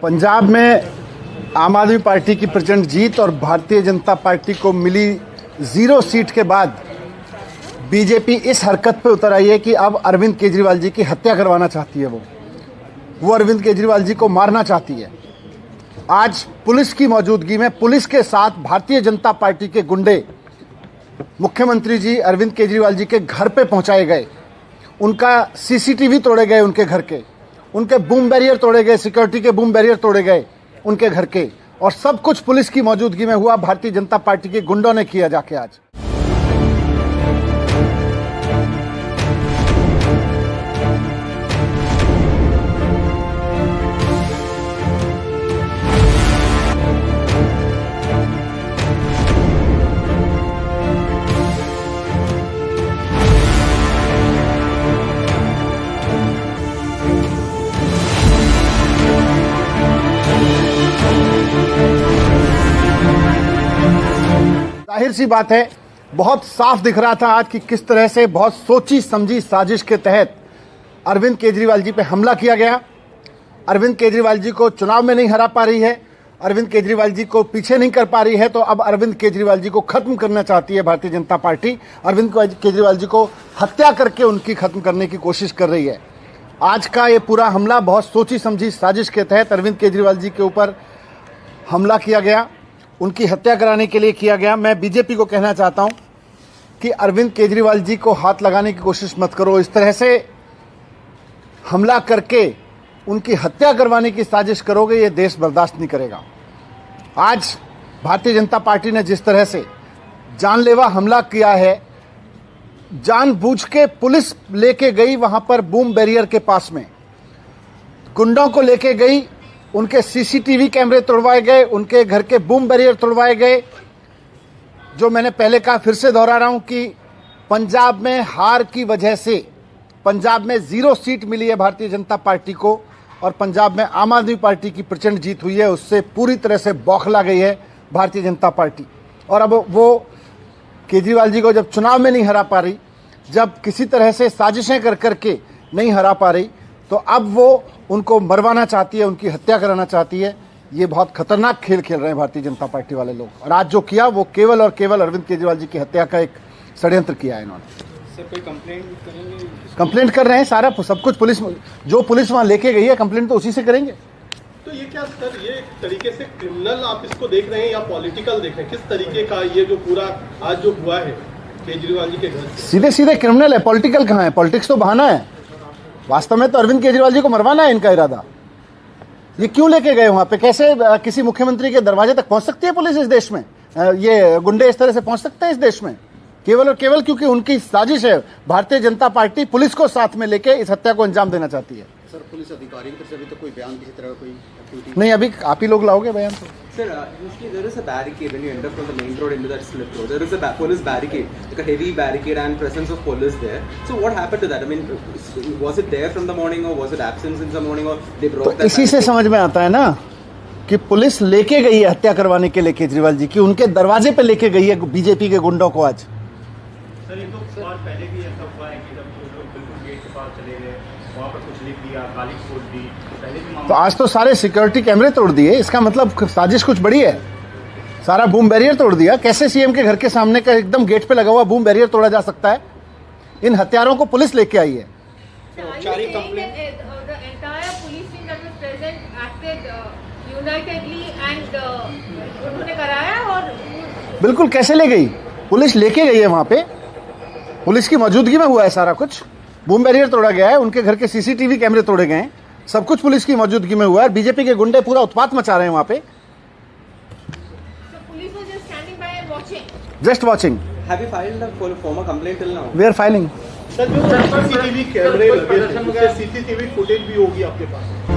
पंजाब में आम आदमी पार्टी की प्रचंड जीत और भारतीय जनता पार्टी को मिली 0 सीट के बाद बीजेपी इस हरकत पे उतर आई है कि अब अरविंद केजरीवाल जी की हत्या करवाना चाहती है। वो अरविंद केजरीवाल जी को मारना चाहती है। आज पुलिस की मौजूदगी में पुलिस के साथ भारतीय जनता पार्टी के गुंडे मुख्यमंत्री जी अरविंद केजरीवाल जी के घर पे पहुंचाए गए। उनका सीसीटीवी तोड़े गए, उनके घर के, उनके बूम बैरियर तोड़े गए, सिक्योरिटी के बूम बैरियर तोड़े गए उनके घर के, और सब कुछ पुलिस की मौजूदगी में हुआ। भारतीय जनता पार्टी के गुंडों ने किया जाके आज। जाहिर सी बात है, बहुत साफ दिख रहा था आज कि किस तरह से बहुत सोची समझी साजिश के तहत अरविंद केजरीवाल जी पे हमला किया गया। अरविंद केजरीवाल जी को चुनाव में नहीं हरा पा रही है, अरविंद केजरीवाल जी को पीछे नहीं कर पा रही है, तो अब अरविंद केजरीवाल जी को खत्म करना चाहती है भारतीय जनता पार्टी। अरविंद केजरीवाल जी को हत्या करके उनकी खत्म करने की कोशिश कर रही है। आज का ये पूरा हमला बहुत सोची समझी साजिश के तहत अरविंद केजरीवाल जी के ऊपर हमला किया गया, उनकी हत्या कराने के लिए किया गया। मैं बीजेपी को कहना चाहता हूं कि अरविंद केजरीवाल जी को हाथ लगाने की कोशिश मत करो। इस तरह से हमला करके उनकी हत्या करवाने की साजिश करोगे, ये देश बर्दाश्त नहीं करेगा। आज भारतीय जनता पार्टी ने जिस तरह से जानलेवा हमला किया है, जानबूझ के पुलिस लेके गई वहां पर बूम बैरियर के पास में, गुंडों को लेके गई, उनके सीसीटीवी कैमरे तोड़वाए गए, उनके घर के बूम बैरियर तोड़वाए गए। जो मैंने पहले कहा, फिर से दोहरा रहा हूं कि पंजाब में हार की वजह से पंजाब में 0 सीट मिली है भारतीय जनता पार्टी को, और पंजाब में आम आदमी पार्टी की प्रचंड जीत हुई है। उससे पूरी तरह से बौखला गई है भारतीय जनता पार्टी। और अब वो केजरीवाल जी को जब चुनाव में नहीं हरा पा रही, जब किसी तरह से साजिशें कर करके नहीं हरा पा रही, तो अब वो उनको मरवाना चाहती है, उनकी हत्या कराना चाहती है। ये बहुत खतरनाक खेल खेल रहे हैं भारतीय जनता पार्टी वाले लोग। और आज जो किया वो केवल और केवल अरविंद केजरीवाल जी की हत्या का एक षड्यंत्र किया है इन्होंने। सर, कोई कंप्लेंट करेंगे? कंप्लेंट कर रहे हैं, सारा सब कुछ पुलिस, जो पुलिस वहां लेके गई है, कंप्लेंट तो उसी से करेंगे। तो ये क्या सर, ये एक तरीके से क्रिमिनल आप इसको देख रहे हैं या पॉलिटिकल देख रहे हैं? किस तरीके का ये जो पूरा आज जो हुआ है केजरीवाल जी के घर? सीधे सीधे क्रिमिनल है, पॉलिटिकल कहाँ है? पॉलिटिक्स तो बहाना है। वास्तव में तो अरविंद केजरीवाल जी को मरवाना है इनका इरादा। ये क्यों लेके गए वहां पे? कैसे किसी मुख्यमंत्री के दरवाजे तक पहुंच सकती है पुलिस इस देश में? ये गुंडे इस तरह से पहुंच सकते हैं इस देश में? केवल और केवल क्योंकि उनकी साजिश है। भारतीय जनता पार्टी पुलिस को साथ में लेके इस हत्या को अंजाम देना चाहती है। सर, पुलिस अधिकारी की तरफ से अभी तो कोई बयान किसी तरह कोई एक्टिविटी नहीं, अभी आप ही लोग लाओगे बयान तो। Sir, usually there is a barricade when you enter from the main road into that slip road. There is a police barricade, like a heavy barricade and presence of police there. So what happened to that? I mean, was it there from the morning or was it absent since the morning or they broke that? तो इसी से समझ में आता है ना कि police लेके गई है हत्या करवाने के लिए केजरीवाल जी की, उनके दरवाजे पे लेके गई है बीजेपी के गुंडों को आज। सर, ये तो और पहले भी ऐसा हुआ है कि जब लोग बिल्कुल गेट के पास चले गए, वहाँ पर कुछ लिख दिया, गाली छोड़ दी, पहले भी। तो आज तो सारे सिक्योरिटी कैमरे तोड़ दिए, इसका मतलब साजिश कुछ बड़ी है। सारा बूम बैरियर तोड़ दिया। कैसे सीएम के घर के सामने का एकदम गेट पे लगा हुआ बूम बैरियर तोड़ा जा सकता है? इन हत्यारों को पुलिस लेके आई है। बिल्कुल, कैसे ले गई? पुलिस लेके गई है वहां पे, पुलिस की मौजूदगी में हुआ है सारा कुछ। बूम बैरियर तोड़ा गया है, उनके घर के सीसीटीवी कैमरे तोड़े गए हैं, सब कुछ पुलिस की मौजूदगी में हुआ है। बीजेपी के गुंडे पूरा उत्पात मचा रहे हैं वहां पे। Just watching. Have you filed a formal complaint till now? We are filing. Sir, जो सीसीटीवी कैमरे लगे थे, उससे सीसीटीवी फुटेज भी होगी आपके पास?